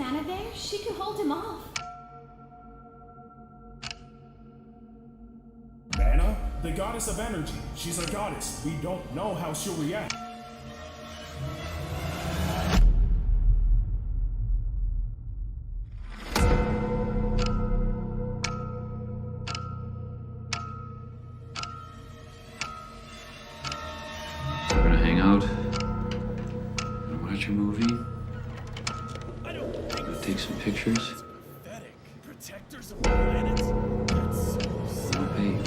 Nana there, she could hold him off. Nana? The goddess of energy. She's a goddess. We don't know how she'll react. We're gonna hang out, gonna watch a movie, gonna take some pictures. Protectors of the planet. Hey,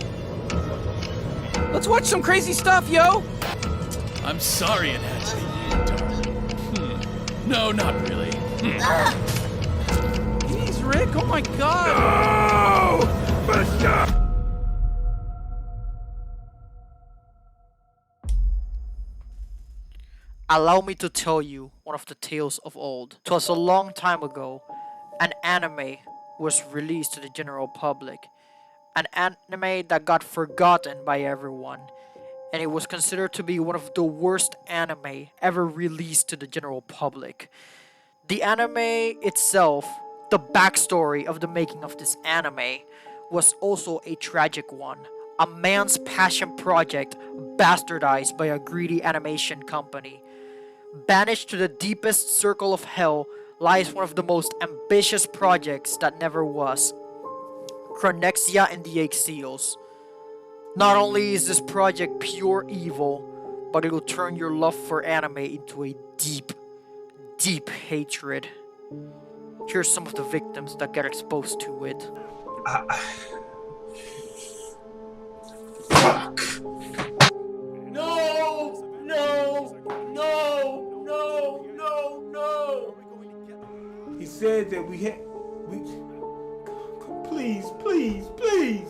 Let's watch some crazy stuff, yo! I'm sorry it had to be you, darling. No, not really. Jeez, Rick, oh my god! Allow me to tell you one of the tales of old. 'Twas a long time ago, an anime was released to the general public. An anime that got forgotten by everyone, and it was considered to be one of the worst anime ever released to the general public. The anime itself, the backstory of the making of this anime, was also a tragic one. A man's passion project bastardized by a greedy animation company. Banished to the deepest circle of hell lies one of the most ambitious projects that never was. Chronexia and the Egg Seals. Not only is this project pure evil, but it will turn your love for anime into a deep, deep hatred. Here's some of the victims that get exposed to it. Fuck! No! No! No! No! No! No! He said that we. Please, please, please!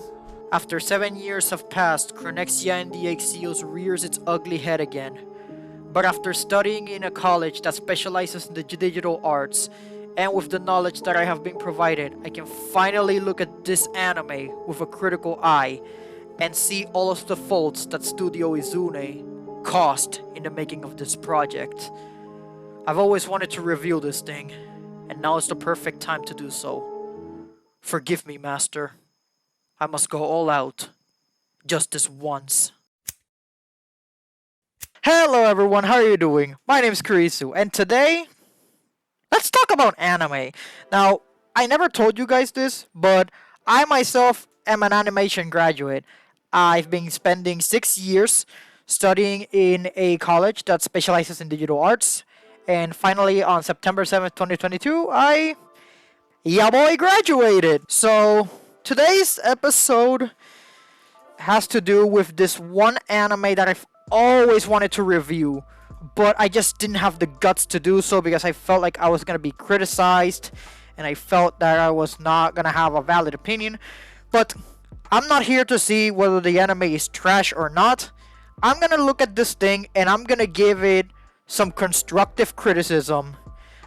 After 7 years have passed, Chronexia and the Egg Seals rears its ugly head again. But after studying in a college that specializes in the digital arts, and with the knowledge that I have been provided, I can finally look at this anime with a critical eye and see all of the faults that Studio Izune caused in the making of this project. I've always wanted to review this thing, and now is the perfect time to do so. Forgive me, Master. I must go all out. Just this once. Hello everyone, how are you doing? My name is Kurisu, and today, let's talk about anime. Now, I never told you guys this, but I myself am an animation graduate. I've been spending 6 years studying in a college that specializes in digital arts. And finally, on September 7th, 2022, yeah boy, graduated! So, today's episode has to do with this one anime that I've always wanted to review, but I just didn't have the guts to do so because I felt like I was going to be criticized, and I felt that I was not going to have a valid opinion. But I'm not here to see whether the anime is trash or not. I'm going to look at this thing and I'm going to give it some constructive criticism.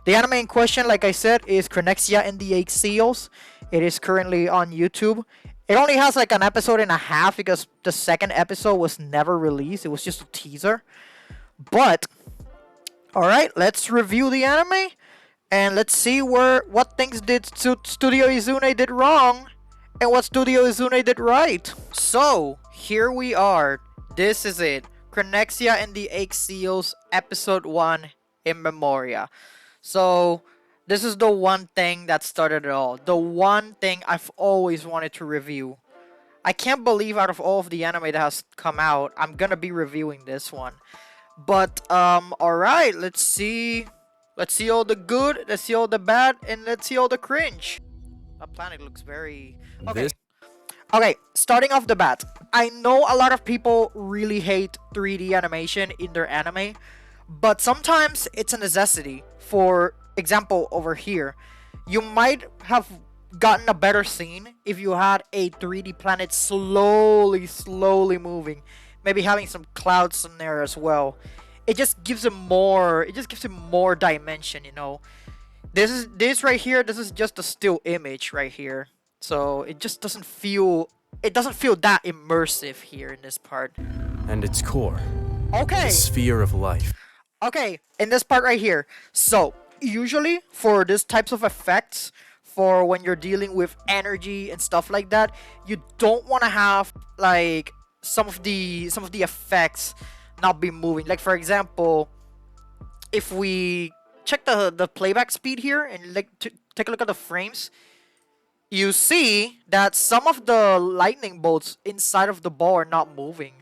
The anime in question, like I said, is Chronexia and the Egg Seals. It is currently on YouTube. It only has like an episode and a half because the second episode was never released. It was just a teaser. But, alright, let's review the anime. And let's see what things did Studio Izune did wrong and what Studio Izune did right. So, here we are. This is it. Chronexia and the Egg Seals, Episode 1, In Memoria. So, this is the one thing that started it all. The one thing I've always wanted to review. I can't believe out of all of the anime that has come out, I'm gonna be reviewing this one. But, alright, let's see. Let's see all the good, let's see all the bad, and let's see all the cringe. That planet looks very... Okay. Okay, starting off the bat. I know a lot of people really hate 3D animation in their anime, but sometimes it's a necessity. For example, over here, you might have gotten a better scene if you had a 3D planet slowly moving, maybe having some clouds in there as well. It just gives it more dimension, you know. This right here, this is just a still image right here, so it just doesn't feel that immersive here in this part. And its core. Okay. The sphere of life. Okay, in this part right here. So, usually for these types of effects, for when you're dealing with energy and stuff like that, you don't want to have like some of the effects not be moving. Like for example, if we check the playback speed here and like take a look at the frames, you see that some of the lightning bolts inside of the ball are not moving.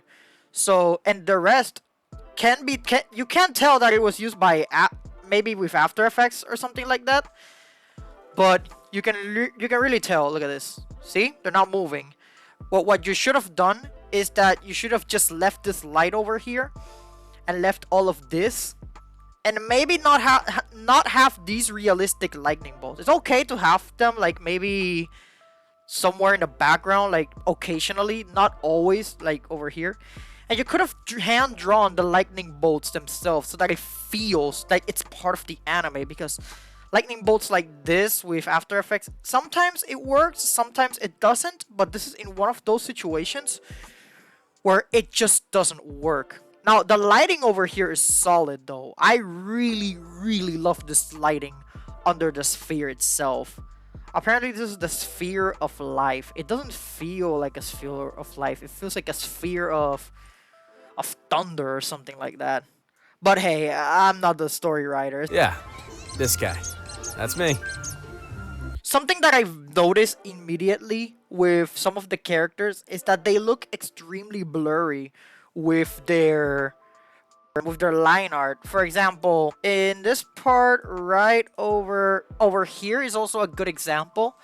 So, and the rest you can't tell that it was used by maybe with After Effects or something like that. But you can really tell. Look at this. See, they're not moving. Well, what you should have done is that you should have just left this light over here and left all of this, and maybe not have these realistic lightning bolts. It's okay to have them like maybe somewhere in the background, like occasionally, not always like over here. And you could have hand drawn the lightning bolts themselves so that it feels like it's part of the anime, because lightning bolts like this with After Effects, sometimes it works, sometimes it doesn't, but this is in one of those situations where it just doesn't work. Now, the lighting over here is solid though. I really, really love this lighting under the sphere itself. Apparently, this is the sphere of life. It doesn't feel like a sphere of life. It feels like a sphere of thunder or something like that. But hey, I'm not the story writer. Yeah, this guy. That's me. Something that I've noticed immediately with some of the characters is that they look extremely blurry with their line art. For example, in this part right over here is also a good example.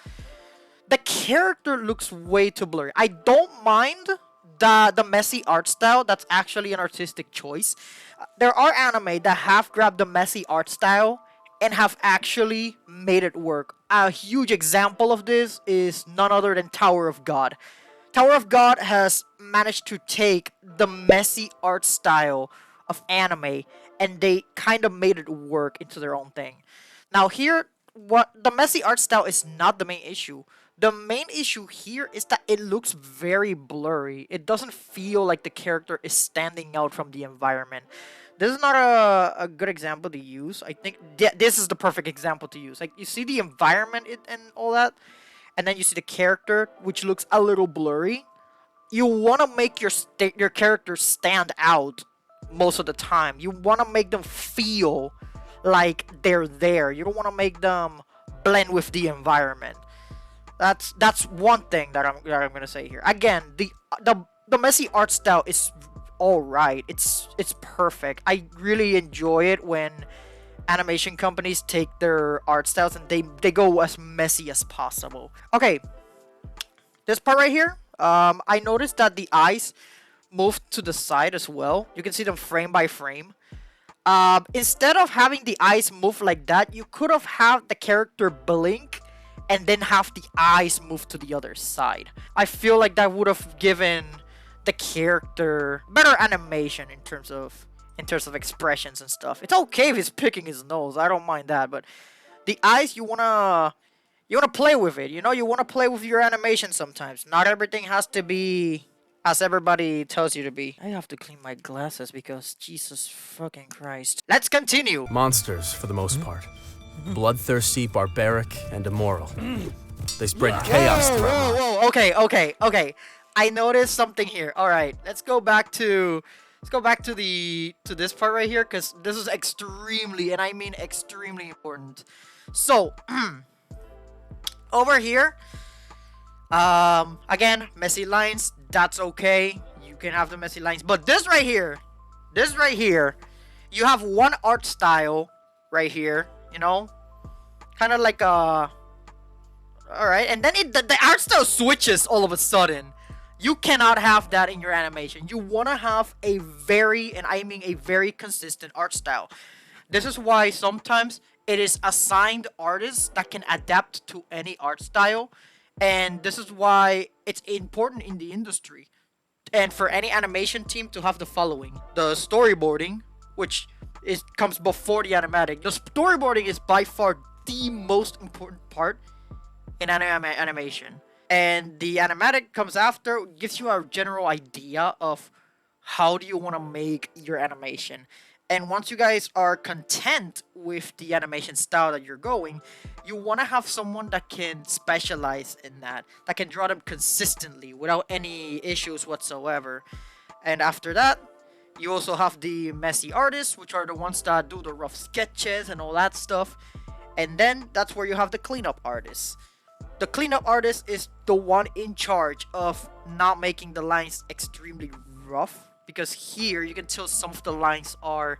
The character looks way too blurry. I don't mind the messy art style. That's actually an artistic choice. There are anime that have grabbed the messy art style and have actually made it work. A huge example of this is none other than Tower of God. Tower of God has managed to take the messy art style of anime and they kind of made it work into their own thing. Now here, what the messy art style is not the main issue. The main issue here is that it looks very blurry. It doesn't feel like the character is standing out from the environment. This is not a good example to use. I think this is the perfect example to use. Like, you see the environment and all that, and then you see the character, which looks a little blurry. You want to make your character stand out most of the time. You want to make them feel like they're there. You don't want to make them blend with the environment. That's one thing that I'm gonna say here. Again, the messy art style is alright. It's perfect. I really enjoy it when animation companies take their art styles and they go as messy as possible. Okay, this part right here, I noticed that the eyes moved to the side as well. You can see them frame by frame. Instead of having the eyes move like that, you could have had the character blink and then have the eyes move to the other side. I feel like that would have given the character better animation in terms of expressions and stuff. It's okay if he's picking his nose, I don't mind that, but the eyes, you wanna play with it, you know? You wanna play with your animation sometimes. Not everything has to be as everybody tells you to be. I have to clean my glasses because Jesus fucking Christ. Let's continue. Monsters, for the most part. Bloodthirsty, barbaric, and immoral. They spread chaos throughout. Whoa, okay. I noticed something here. Alright, let's go back to this part right here, because this is extremely, and I mean extremely important. So, over here, again, messy lines, that's okay. You can have the messy lines. But this right here, you have one art style right here, you know? Kind of like a... Alright, and then the art style switches all of a sudden. You cannot have that in your animation. You want to have a very, and I mean a very consistent art style. This is why sometimes it is assigned artists that can adapt to any art style. And this is why it's important in the industry. And for any animation team to have the following. The storyboarding, which comes before the animatic. The storyboarding is by far the most important part in animation. And the animatic comes after, gives you a general idea of how do you want to make your animation. And once you guys are content with the animation style that you're going, you want to have someone that can specialize in that can draw them consistently without any issues whatsoever. And after that, you also have the messy artists, which are the ones that do the rough sketches and all that stuff. And then that's where you have the cleanup artists. The cleanup artist is the one in charge of not making the lines extremely rough, because here you can tell some of the lines are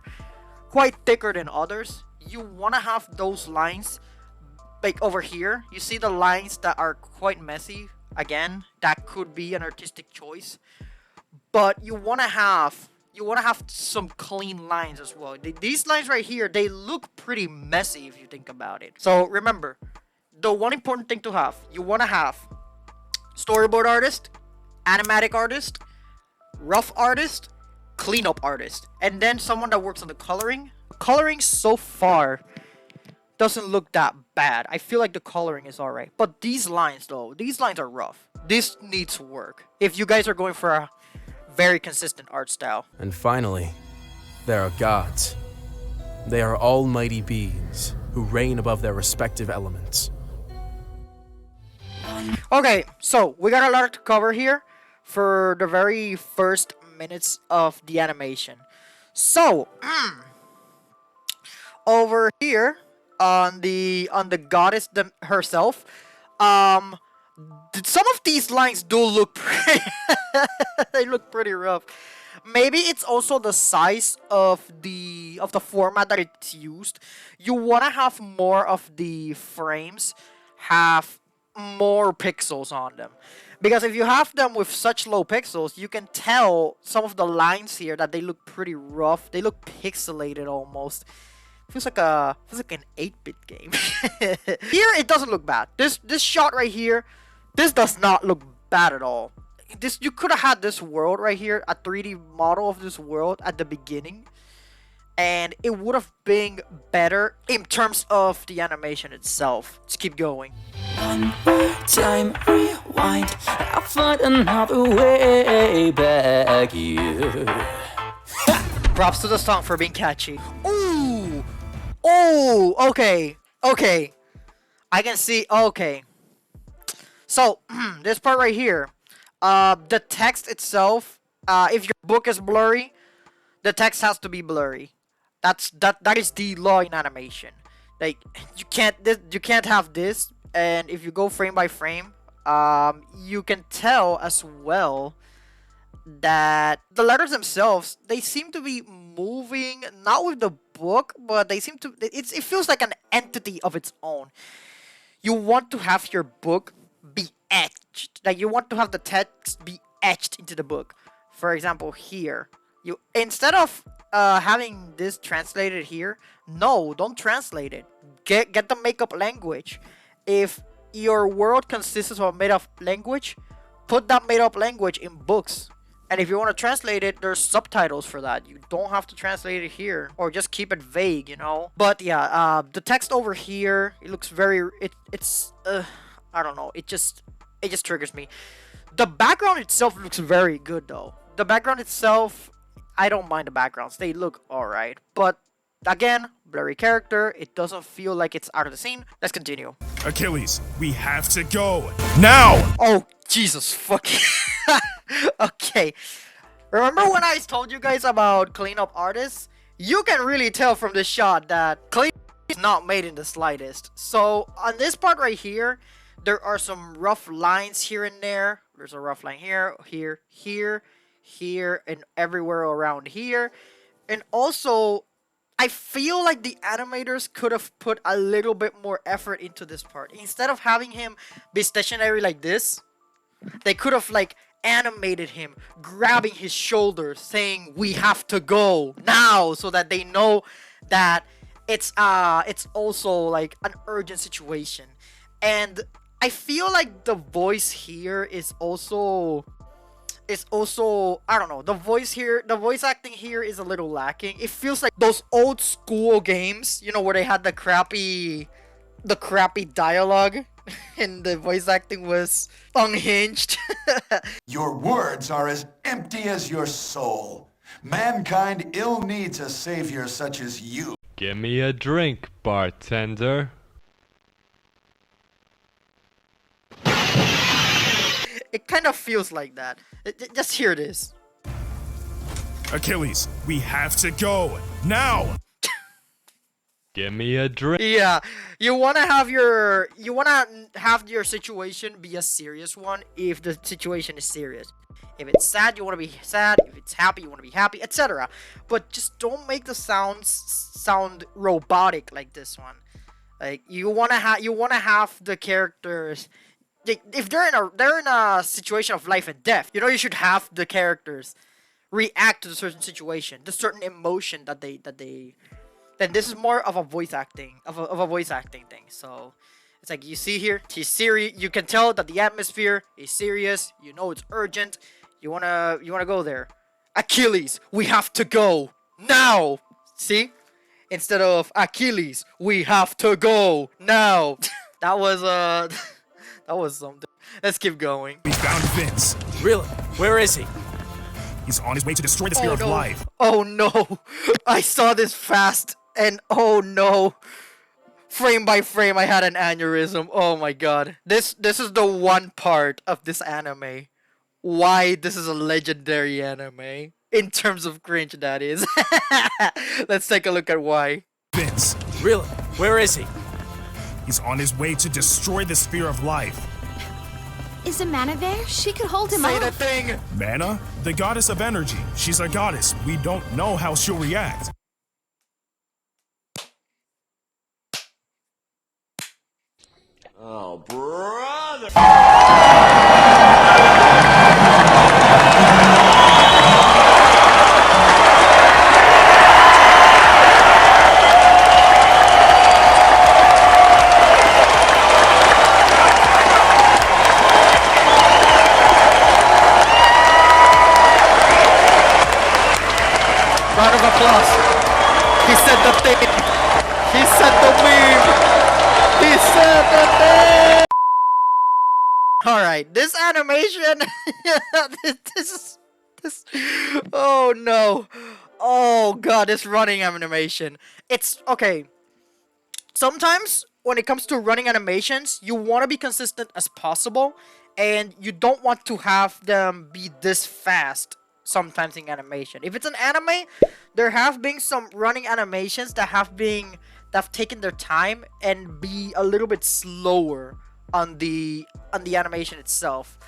quite thicker than others. You want to have those lines like over here. You see the lines that are quite messy. Again, that could be an artistic choice, but you want to have some clean lines as well. These lines right here, they look pretty messy if you think about it. So remember, the one important thing to have, you want to have storyboard artist, animatic artist, rough artist, cleanup artist, and then someone that works on the coloring. Coloring so far doesn't look that bad. I feel like the coloring is alright. But these lines though, these lines are rough. This needs work if you guys are going for a very consistent art style. And finally, there are gods. They are almighty beings who reign above their respective elements. Okay, so we got a lot to cover here for the very first minutes of the animation. So, over here on the goddess herself, some of these lines do look pretty they look pretty rough. Maybe it's also the size of the format that it's used. You want to have more of the frames have more pixels on them, because if you have them with such low pixels, you can tell some of the lines here that they look pretty rough. They look pixelated almost. Feels like an 8-bit game. Here it doesn't look bad. This shot right here, this does not look bad at all. You could have had this world right here, a 3D model of this world at the beginning, and it would have been better in terms of the animation itself. Let's keep going. One more time, rewind. I'll find another way back here. Props to the song for being catchy. Ooh! Oh! Okay. Okay. I can see. Okay. So, this part right here. The text itself, if your book is blurry, the text has to be blurry. That is the law in animation. Like, you can't have this, and if you go frame by frame, you can tell as well that the letters themselves, they seem to be moving not with the book, but they seem to it feels like an entity of its own. You want to have your book be etched, like you want to have the text be etched into the book. For example, here, you instead of having this translated here, no, don't translate it. Get the makeup language. If your world consists of a made-up language, put that made-up language in books. And if you want to translate it, there's subtitles for that. You don't have to translate it here, or just keep it vague, you know. But yeah, the text over here, it looks very. It's I don't know. It just triggers me. The background itself looks very good though. The background itself, I don't mind the backgrounds. They look alright. But again, blurry character. It doesn't feel like it's out of the scene. Let's continue. Achilles, we have to go now. Oh, Jesus fucking. Okay. Remember when I told you guys about cleanup artists? You can really tell from this shot that cleanup is not made in the slightest. So on this part right here, there are some rough lines here and there. There's a rough line here, here, here, here, and everywhere around here. And also, I feel like the animators could have put a little bit more effort into this part. Instead of having him be stationary like this, they could have like animated him grabbing his shoulders saying we have to go now, so that they know that it's also like an urgent situation. And I feel like the voice here is also I don't know, the voice acting here is a little lacking. It feels like those old school games, you know, where they had the crappy dialogue and the voice acting was unhinged. Your words are as empty as your soul. Mankind ill needs a savior such as you. Give me a drink, bartender. It kind of feels like that. Just hear this. Achilles, we have to go now. Give me a drink. Yeah, you wanna have your situation be a serious one if the situation is serious. If it's sad, you wanna be sad. If it's happy, you wanna be happy, etc. But just don't make the sounds sound robotic like this one. Like you wanna have the characters. If they're in a situation of life and death, you know, you should have the characters react to the certain situation, the certain emotion that they. Then this is more of a voice acting thing. So it's like you see here, he's serious. You can tell that the atmosphere is serious. You know it's urgent. You wanna go there. Achilles, we have to go now. See, instead of Achilles, we have to go now. That was something. Let's keep going. We found Vince. Really? Where is he? He's on his way to destroy the Spear of Life. Oh no! I saw this fast, and oh no! Frame by frame, I had an aneurysm. Oh my god! This is the one part of this anime why this is a legendary anime in terms of cringe. That is. Let's take a look at why. Vince. Really? Where is he? He's on his way to destroy the Spear of Life. Is Amana there? She could hold him Say off. the thing. Mana, the goddess of energy. She's a goddess. We don't know how she'll react. Oh, brother! Round of applause. He said the thing. He said the meme. He said the thing. Alright, this animation. this. Oh no. Oh god, this running animation. It's okay. Sometimes when it comes to running animations, you want to be consistent as possible, and you don't want to have them be this fast. Sometimes in animation, if it's an anime, there have been some running animations that have taken their time and be a little bit slower on the animation itself.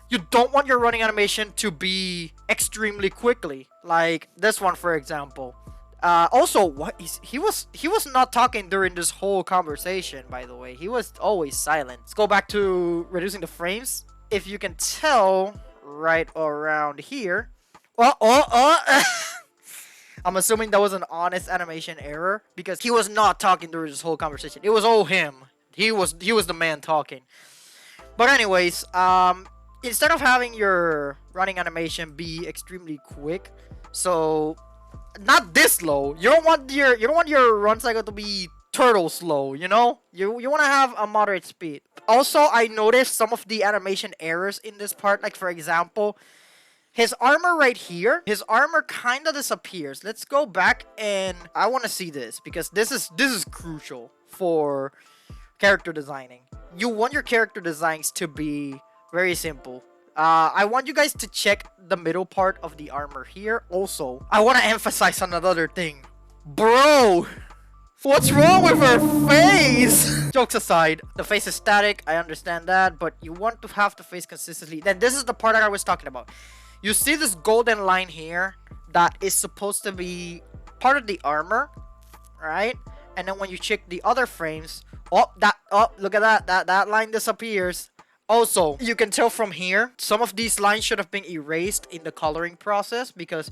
You don't want your running animation to be extremely quickly, like this one for example. Also, he was not talking during this whole conversation, by the way. He was always silent. Let's go back to reducing the frames. If you can tell right around here. I'm assuming that was an honest animation error because he was not talking during this whole conversation. It was all him. He was the man talking. But anyways, instead of having your running animation be extremely quick, so not this slow. You don't want your run cycle to be turtle slow, you know? You want to have a moderate speed. Also, I noticed some of the animation errors in this part, like for example, his armor right here, his armor kind of disappears. Let's go back and I want to see this because this is crucial for character designing. You want your character designs to be very simple. I want you guys to check the middle part of the armor here. Also, I want to emphasize on another thing. Bro, what's wrong with her face? Jokes aside, the face is static. I understand that, but you want to have the face consistently. Then this is the part that I was talking about. You see this golden line here that is supposed to be part of the armor, right? And then when you check the other frames, look at that line disappears. Also, you can tell from here, some of these lines should have been erased in the coloring process because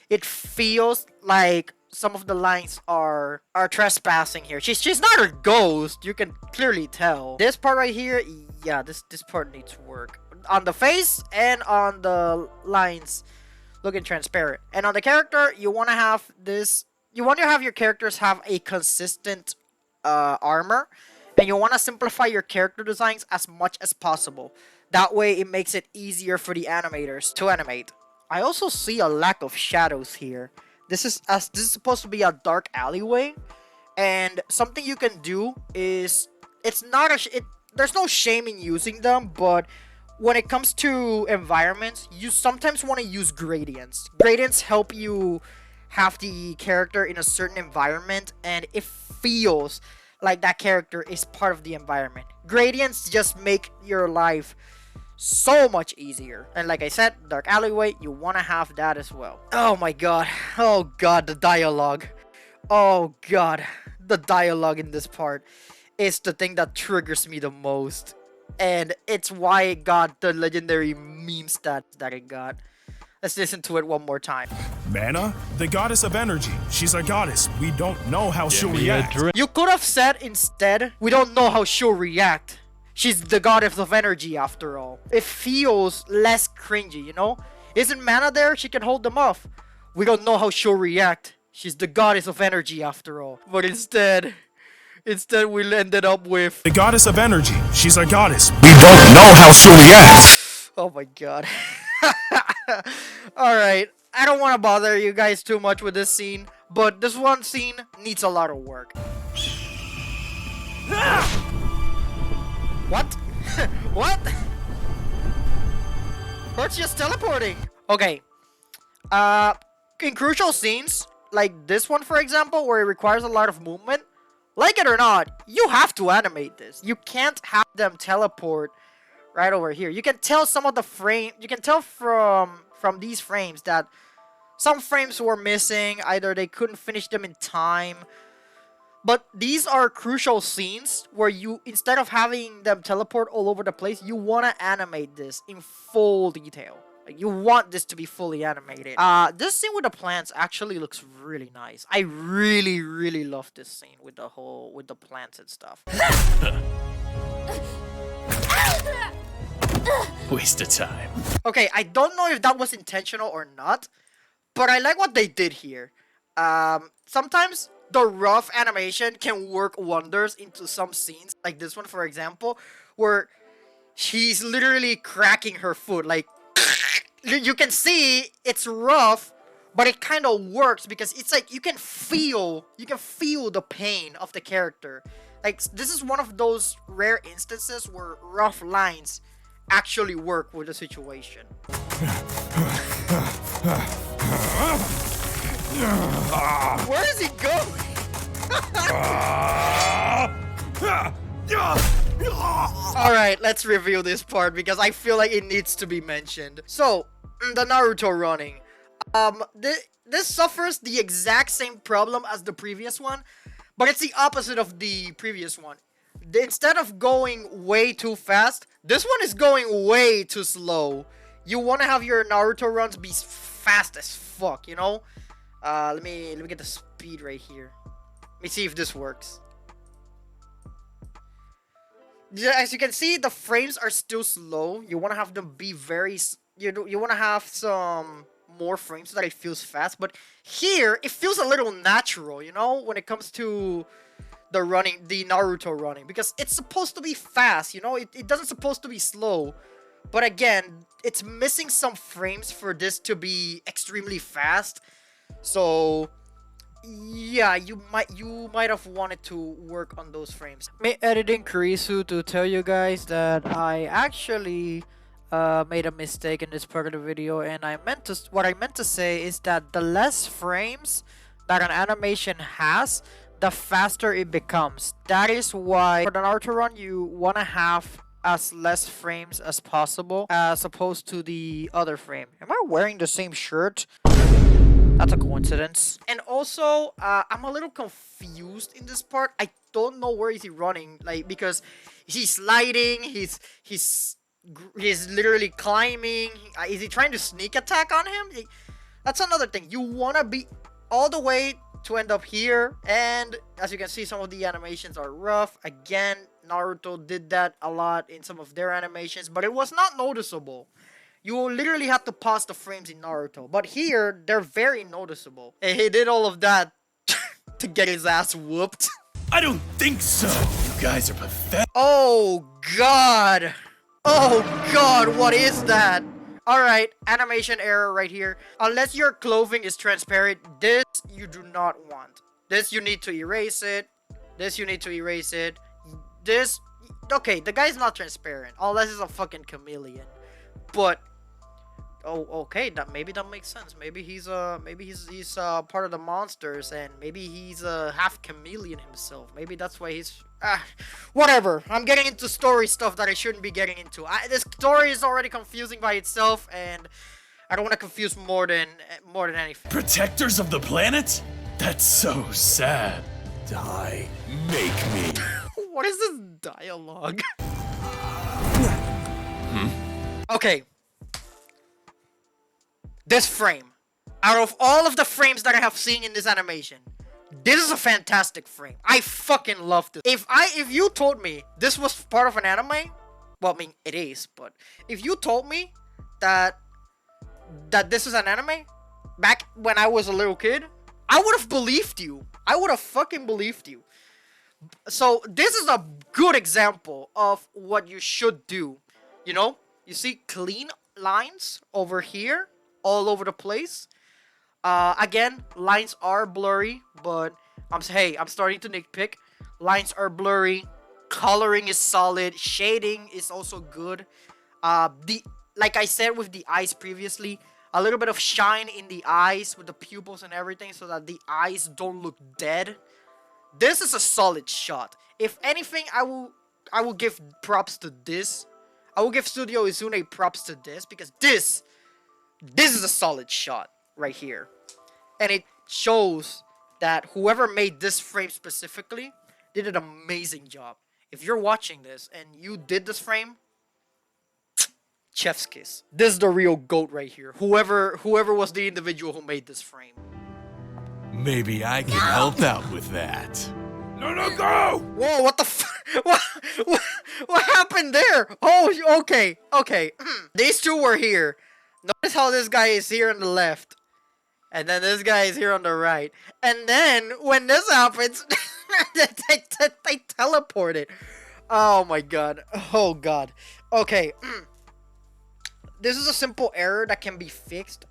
it feels like some of the lines are trespassing here. She's not a ghost, you can clearly tell. This part right here, yeah, this part needs work. On the face and on the lines looking transparent. And on the character, you want to have this, you want to have your characters have a consistent armor, and you want to simplify your character designs as much as possible. That way it makes it easier for the animators to animate. I also see a lack of shadows here. This is supposed to be a dark alleyway, and something you can do is it's not there's no shame in using them, but when it comes to environments, you sometimes want to use gradients. Gradients help you have the character in a certain environment, and it feels like that character is part of the environment. Gradients just make your life so much easier. And like I said, dark alleyway, you want to have that as well. Oh my god. Oh god, the dialogue. Oh god, the dialogue in this part is the thing that triggers me the most. And it's why it got the legendary meme stats that it got. Let's listen to it one more time. Mana, the goddess of energy. She's a goddess. We don't know how she'll react. You could have said instead, we don't know how she'll react. She's the goddess of energy after all. It feels less cringy, you know? Isn't Mana there? She can hold them off. We don't know how she'll react. She's the goddess of energy after all. But instead we ended up with the goddess of energy. She's a goddess. We don't know how she'll react. Oh my god. Alright, I don't want to bother you guys too much with this scene, but this one scene needs a lot of work. What? What? Bird's just teleporting. Okay. In crucial scenes, like this one for example, where it requires a lot of movement, like it or not, you have to animate this. You can't have them teleport right over here. You can tell some of the frame, you can tell from these frames that some frames were missing, either they couldn't finish them in time. But these are crucial scenes where you, instead of having them teleport all over the place, you want to animate this in full detail. Like, you want this to be fully animated. This scene with the plants actually looks really nice. I really, really love this scene with the plants and stuff. Waste of time. Okay, I don't know if that was intentional or not, but I like what they did here. Sometimes the rough animation can work wonders into some scenes, like this one for example, where she's literally cracking her foot. Like, you can see it's rough, but it kind of works because it's like you can feel the pain of the character. Like, this is one of those rare instances where rough lines actually work with the situation. Where is he going? Alright, let's review this part because I feel like it needs to be mentioned. So, the Naruto running. This suffers the exact same problem as the previous one, but it's the opposite of the previous one. Instead of going way too fast, this one is going way too slow. You want to have your Naruto runs be fast as fuck, you know? Let me get the speed right here. Let me see if this works. As you can see, the frames are still slow. You want to have them be very... You want to have some more frames so that it feels fast. But here, it feels a little natural, you know? When it comes to the Naruto running. Because it's supposed to be fast, you know? It doesn't supposed to be slow. But again, it's missing some frames for this to be extremely fast. So... yeah, you might have wanted to work on those frames. Me editing Kurisu to tell you guys that I actually made a mistake in this part of the video, and what I meant to say is that the less frames that an animation has, the faster it becomes. That is why for the Naruto run you want to have as less frames as possible as opposed to the other frame. Am I wearing the same shirt? That's a coincidence. And also, I'm a little confused in this part. I don't know where is he running, like, because he's sliding, he's literally climbing. Is he trying to sneak attack on him? That's another thing. You want to be all the way to end up here, and as you can see, some of the animations are rough. Again, Naruto did that a lot in some of their animations, but it was not noticeable. You will literally have to pause the frames in Naruto. But here, they're very noticeable. And he did all of that to get his ass whooped. I don't think so. You guys are pathetic. Oh, God. Oh, God, what is that? Alright, animation error right here. Unless your clothing is transparent, this you do not want. This you need to erase it. This you need to erase it. This, okay, the guy's not transparent. Unless he's a fucking chameleon. But, oh, okay, maybe that makes sense. Maybe he's part of the monsters, and maybe he's a half chameleon himself. Maybe that's why he's whatever. I'm getting into story stuff that I shouldn't be getting into. This story is already confusing by itself, and I don't want to confuse more than anything. Protectors of the planet? That's so sad. Die. Make me. What is this dialogue? Okay. This frame. Out of all of the frames that I have seen in this animation, this is a fantastic frame. I fucking love this. If you told me this was part of an anime, well, I mean, it is, but if you told me that this is an anime back when I was a little kid, I would have believed you. I would have fucking believed you. So this is a good example of what you should do. You know, you see clean lines over here, all over the place. Again, lines are blurry, but I'm starting to nitpick. Lines are blurry, coloring is solid, shading is also good. Like I said with the eyes previously, a little bit of shine in the eyes with the pupils and everything, so that the eyes don't look dead. This is a solid shot. If anything, I will give props to this. I will give Studio Izune props to this, because this is a solid shot right here. And it shows that whoever made this frame specifically did an amazing job. If you're watching this and you did this frame, chef's kiss. This is the real GOAT right here. Whoever was the individual who made this frame. Maybe I can help out with that. No, go! Whoa, what the what happened there? Oh, okay. These two were here. Notice how this guy is here on the left. And then this guy is here on the right. And then, when this happens, they teleported. Oh my god. Oh god. Okay. This is a simple error that can be fixed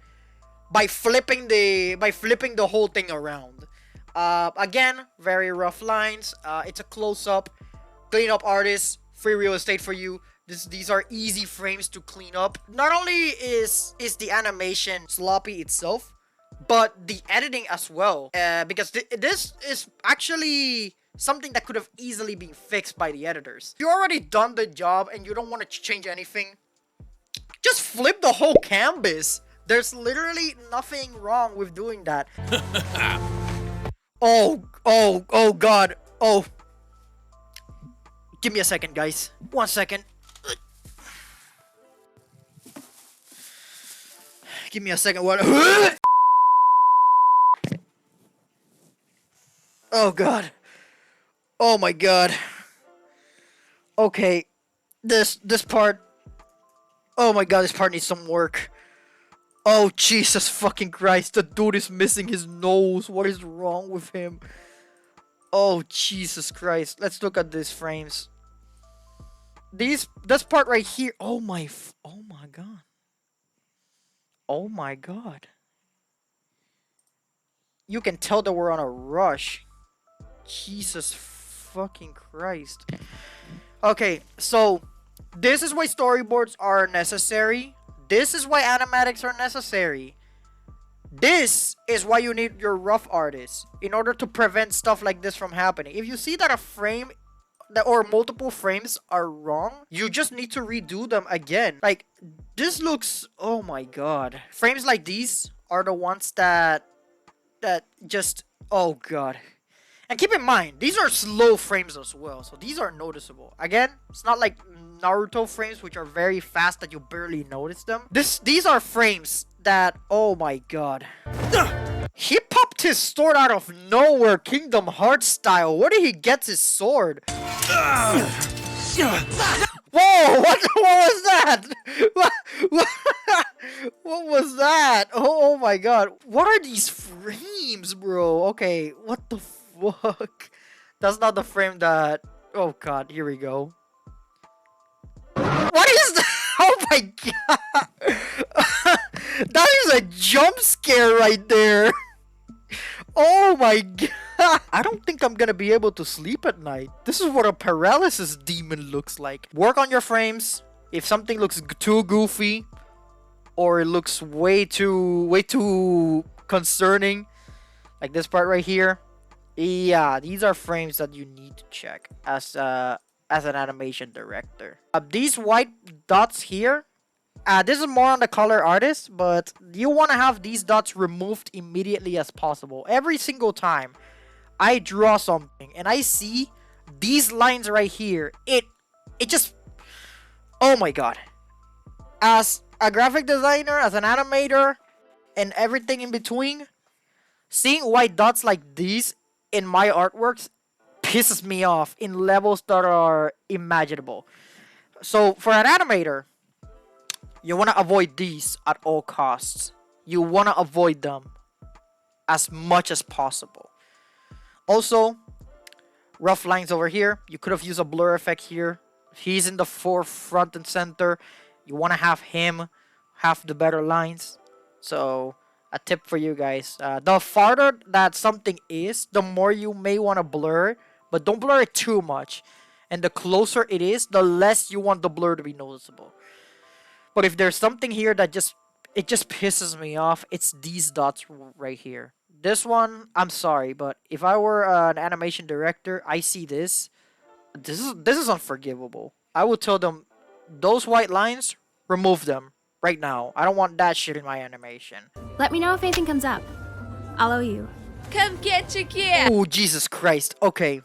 by flipping the whole thing around. Again, very rough lines. It's a close-up. Clean up artists. Free real estate for you. These are easy frames to clean up. Not only is the animation sloppy itself, but the editing as well. Because this is actually something that could have easily been fixed by the editors. You already done the job and you don't want to change anything, just flip the whole canvas. There's literally nothing wrong with doing that. Oh god. Oh. Give me a second, guys. 1 second. Give me a second. What? Oh god. Oh my god. Okay. This part. Oh my god, this part needs some work. Oh Jesus fucking Christ, the dude is missing his nose. What is wrong with him? Oh Jesus Christ. Let's look at these frames. This part right here. Oh my god. Oh my god. You can tell that we're on a rush. Jesus fucking Christ. Okay, so this is why storyboards are necessary. This is why animatics are necessary. This is why you need your rough artists in order to prevent stuff like this from happening. If you see that a frame or multiple frames are wrong, you just need to redo them again. Like, this looks, oh my god. Frames like these are the ones that just, oh god. And keep in mind, these are slow frames as well, so these are noticeable. Again, it's not like Naruto frames, which are very fast that you barely notice them. These are frames that, oh my god. He popped his sword out of nowhere, Kingdom Hearts style. Where did he get his sword? Whoa, what was that? What was that? Oh my god. What are these frames, bro? Okay, what the fuck? That's not the frame that... Oh god, here we go. What is that? Oh my god. That is a jump scare right there. Oh my god. I don't think I'm gonna be able to sleep at night. This is what a paralysis demon looks like. Work on your frames. If something looks too goofy or it looks way too concerning, like this part right here, yeah, these are frames that you need to check as an animation director. These white dots here, this is more on the color artist, but you want to have these dots removed immediately as possible. Every single time I draw something and I see these lines right here, it just, oh my god. As a graphic designer, as an animator, and everything in between, seeing white dots like these in my artworks pisses me off in levels that are imaginable. So for an animator, you want to avoid these at all costs. You want to avoid them as much as possible. Also, rough lines over here. You could have used a blur effect here. He's in the forefront and center. You want to have him have the better lines. So, a tip for you guys. The farther that something is, the more you may want to blur. But don't blur it too much. And the closer it is, the less you want the blur to be noticeable. But if there's something here that just pisses me off, it's these dots right here. This one, I'm sorry, but if I were an animation director, I see this. This is unforgivable. I would tell them, those white lines, remove them right now. I don't want that shit in my animation. Let me know if anything comes up. I'll owe you. Come get your kid. Oh, Jesus Christ. Okay.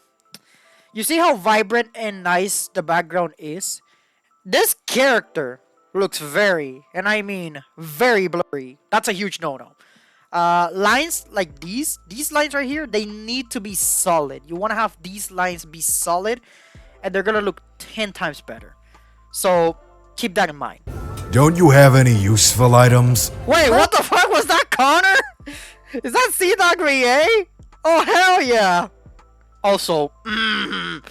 You see how vibrant and nice the background is? This character looks very, and I mean very blurry. That's a huge no-no. Lines like these lines right here, they need to be solid. You want to have these lines be solid, and they're gonna look 10 times better. So keep that in mind. Don't you have any useful items? Wait, what the fuck was that, Connor? Is that Sea-Dog Rie? Oh, hell yeah. Also, The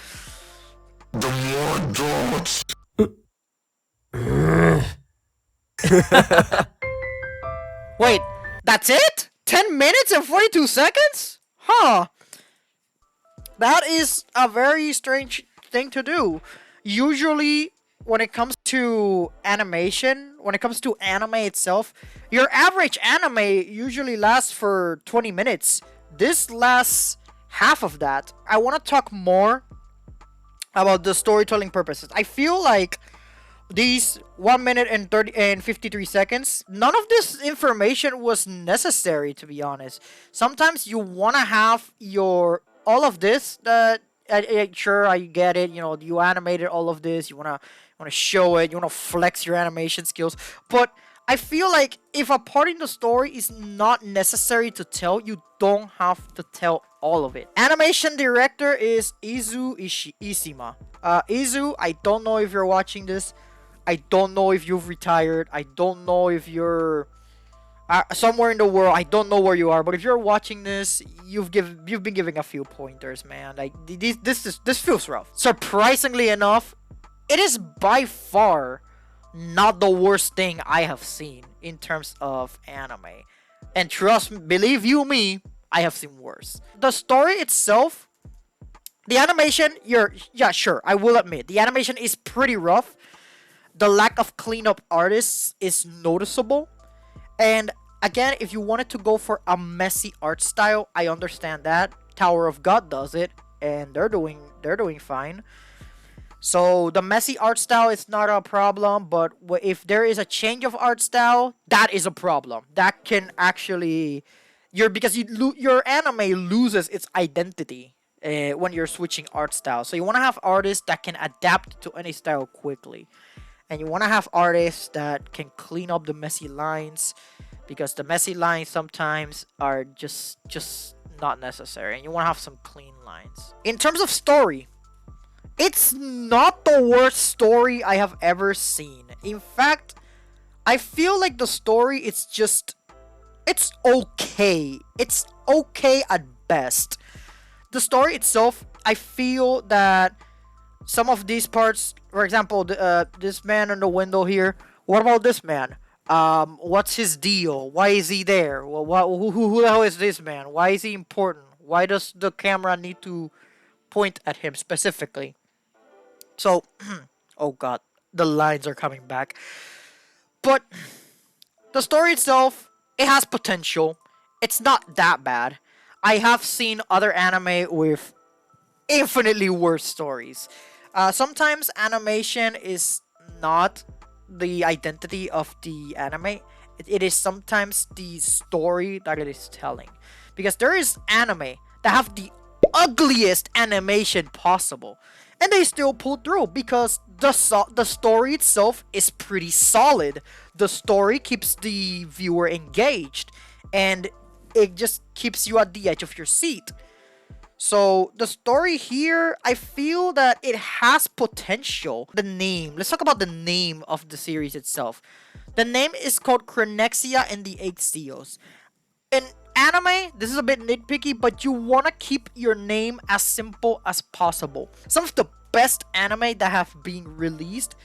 more dots. Wait, that's it? 10 minutes and 42 seconds? Huh. That is a very strange thing to do. Usually, when it comes to animation, when it comes to anime itself, your average anime usually lasts for 20 minutes. This lasts half of that. I want to talk more about the storytelling purposes. I feel like these 1 minute and 53 seconds, none of this information was necessary, to be honest. Sometimes you want to have all of this that sure, I get it, you know, you animated all of this, you want to show it, you want to flex your animation skills, but I feel like if a part in the story is not necessary to tell, you don't have to tell all of it. Animation director is Izu Ishima. Izu, I don't know if you're watching this. I don't know if you've retired. I don't know if you're somewhere in the world. I don't know where you are. But if you're watching this, you've been giving a few pointers, man. Like this feels rough. Surprisingly enough, it is by far not the worst thing I have seen in terms of anime. And believe you me, I have seen worse. The story itself, the animation, yeah, sure, I will admit, the animation is pretty rough. The lack of cleanup artists is noticeable. And again, if you wanted to go for a messy art style, I understand that. Tower of God does it, and they're doing fine. So the messy art style is not a problem, but if there is a change of art style, that is a problem. That can actually, because your anime loses its identity when you're switching art style. So you want to have artists that can adapt to any style quickly, and you want to have artists that can clean up the messy lines, because the messy lines sometimes are just not necessary, and you want to have some clean lines. In terms of story, it's not the worst story I have ever seen. In fact, I feel like the story it's okay. It's okay at best. The story itself, I feel that some of these parts, for example, this man in the window here. What about this man? What's his deal? Why is he there? Well, who the hell is this man? Why is he important? Why does the camera need to point at him specifically? So, oh god, the lines are coming back. But the story itself, it has potential. It's not that bad. I have seen other anime with infinitely worse stories. Sometimes animation is not the identity of the anime. It is sometimes the story that it is telling. Because there is anime that have the ugliest animation possible, and they still pull through because the story itself is pretty solid. The story keeps the viewer engaged, and it just keeps you at the edge of your seat. So the story here, I feel that it has potential. The name, let's talk about the name of the series itself. The name is called Chronexia and the Eight Seals. In anime, this is a bit nitpicky, but you want to keep your name as simple as possible. Some of the best anime that have been released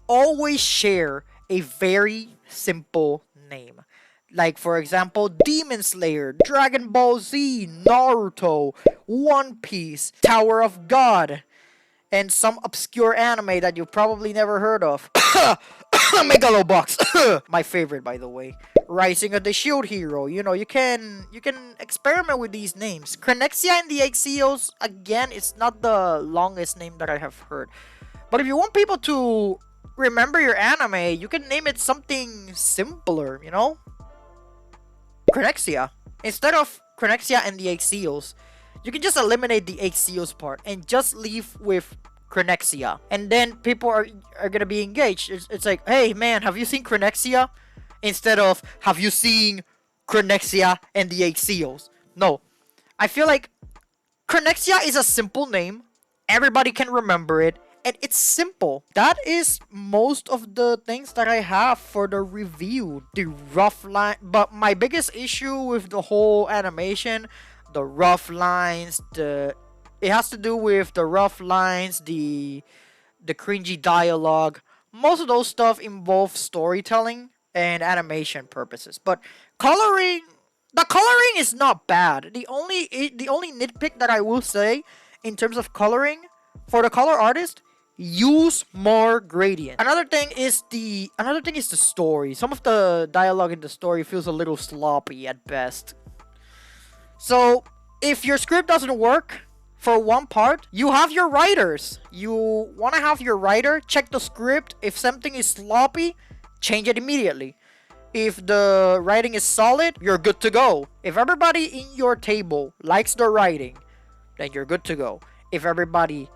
always share a very simple name. Like, for example, Demon Slayer, Dragon Ball Z, Naruto, One Piece, Tower of God, and some obscure anime that you probably never heard of. Megalobox, my favorite, by the way. Rising of the Shield Hero. You know, you can experiment with these names. Chronexia and the Eight Seals, again, it's not the longest name that I have heard. But if you want people to remember your anime, you can name it something simpler, you know? Chronexia. Instead of Chronexia and the Eight Seals, you can just eliminate the Eight Seals part and just leave with Chronexia. And then people are gonna be engaged. It's like, hey man, have you seen Chronexia? Instead of, have you seen Chronexia and the Eight Seals? No. I feel like Chronexia is a simple name. Everybody can remember it. And it's simple. That is most of the things that I have for the review. The rough line. But my biggest issue with the whole animation, the rough lines, it has to do with the rough lines, the cringy dialogue. Most of those stuff involve storytelling and animation purposes. But the coloring is not bad. The only nitpick that I will say in terms of coloring, for the color artist, use more gradient. Another thing is the story. Some of the dialogue in the story feels a little sloppy at best. So if your script doesn't work for one part, you have your writers. You want to have your writer check the script. If something is sloppy, change it immediately. If the writing is solid, you're good to go. If everybody in your table likes the writing, then you're good to go. If everybody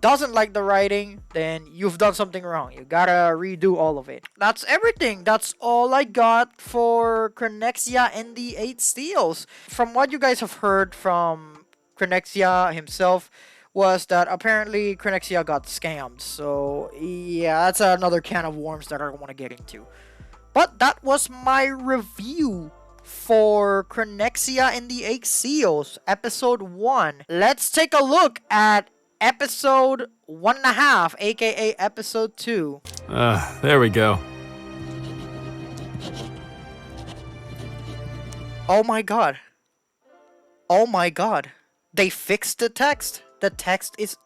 doesn't like the writing, then you've done something wrong. You gotta redo all of it. That's everything. That's all I got for Chronexia and the Eight Seals. From what you guys have heard from Chronexia himself, was that apparently Chronexia got scammed. So yeah, that's another can of worms that I don't want to get into. But that was my review for Chronexia and the Eight Seals, episode 1. Let's take a look at episode 1.5, aka episode 2. There we go. Oh my god. Oh my god. They fixed the text. The text is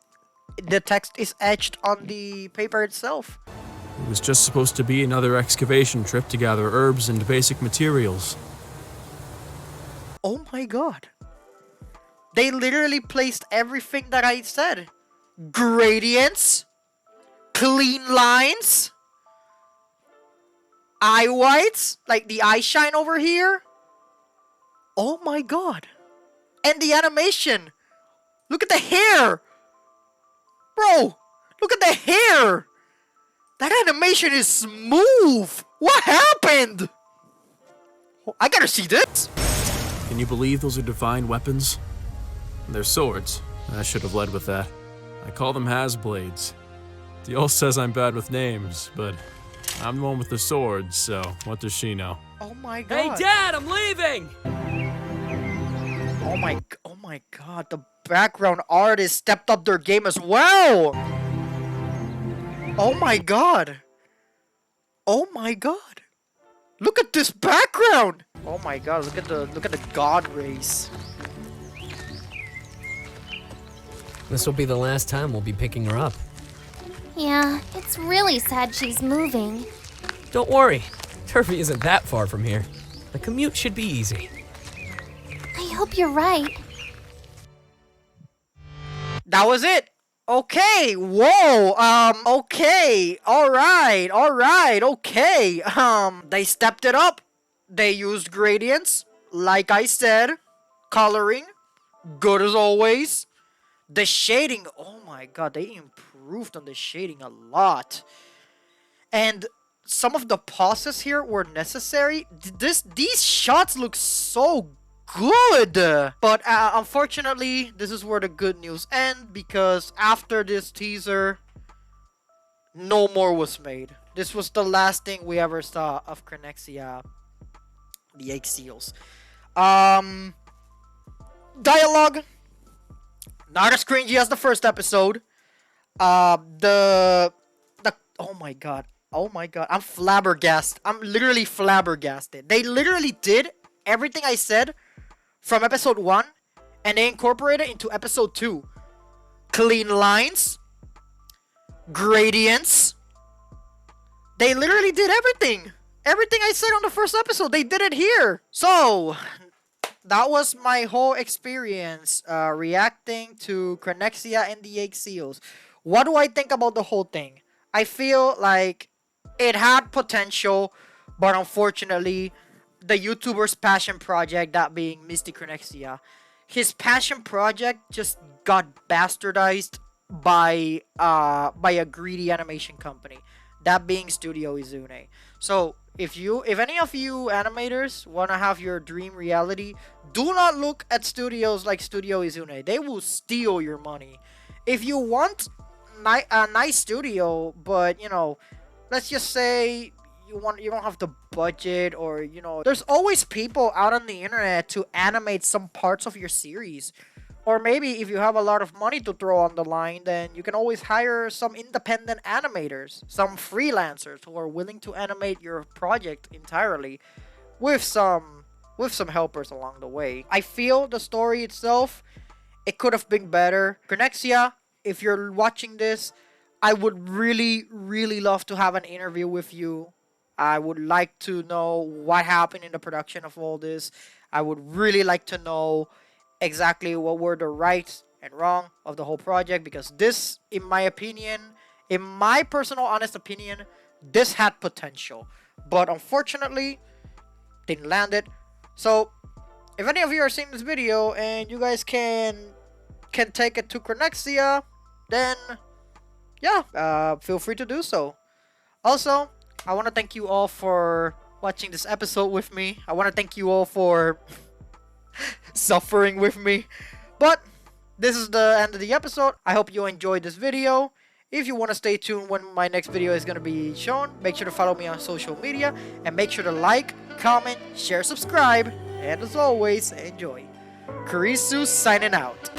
etched on the paper itself. It was just supposed to be another excavation trip to gather herbs and basic materials. Oh my god. They literally placed everything that I said. Gradients, clean lines, eye whites, like the eye shine over here. Oh my god. And the animation. Look at the hair. Bro, look at the hair. That animation is smooth. What happened? I gotta see this. Can you believe those are divine weapons? They're swords. I should have led with that. I call them Hasblades. Diol says I'm bad with names, but I'm the one with the swords, so what does she know? Oh my god. Hey, Dad, I'm leaving! Oh my god, the background artist stepped up their game as well! Oh my god! Oh my god! Look at this background! Oh my god, look at the god race. This will be the last time we'll be picking her up. Yeah, it's really sad she's moving. Don't worry, Turfy isn't that far from here. The commute should be easy. I hope you're right. That was it. Okay, whoa, okay, alright, okay. They stepped it up. They used gradients, like I said. Coloring, good as always. The shading, oh my god, they improved on the shading a lot. And some of the pauses here were necessary. These shots look so good. But unfortunately, this is where the good news end, because after this teaser, no more was made. This was the last thing we ever saw of Chronexia, the egg seals. Dialogue, not as cringy as the first episode. The oh my god, I'm flabbergasted. I'm literally flabbergasted. They literally did everything I said from episode 1 and they incorporated it into episode 2. Clean lines, gradients. They literally did everything. Everything I said on the first episode, they did it here. So that was my whole experience reacting to Chronexia and the Egg Seals. What do I think about the whole thing? I feel like it had potential, but unfortunately, the YouTuber's passion project, that being Misty Chronexia, his passion project just got bastardized by a greedy animation company, that being Studio Izune. So if any of you animators want to have your dream reality, do not look at studios like Studio Izune. They will steal your money. If you want a nice studio, but you know, let's just say you don't have the budget, or you know, there's always people out on the internet to animate some parts of your series. Or maybe if you have a lot of money to throw on the line, then you can always hire some independent animators, some freelancers who are willing to animate your project entirely with some helpers along the way. I feel the story itself, it could have been better. Chronexia, if you're watching this, I would really, really love to have an interview with you. I would like to know what happened in the production of all this. I would really like to know exactly what were the right and wrong of the whole project, because this, in my opinion, in my personal honest opinion, this had potential, but unfortunately didn't land it. So if any of you are seeing this video and you guys can take it to Chronexia, then yeah, feel free to do so. Also, I want to thank you all for watching this episode with me. I want to thank you all for suffering with me. But this is the end of the episode. I hope you enjoyed this video. If you want to stay tuned when my next video is going to be shown, make sure to follow me on social media, and make sure to like, comment, share, subscribe, and as always, enjoy. Kurisu signing out.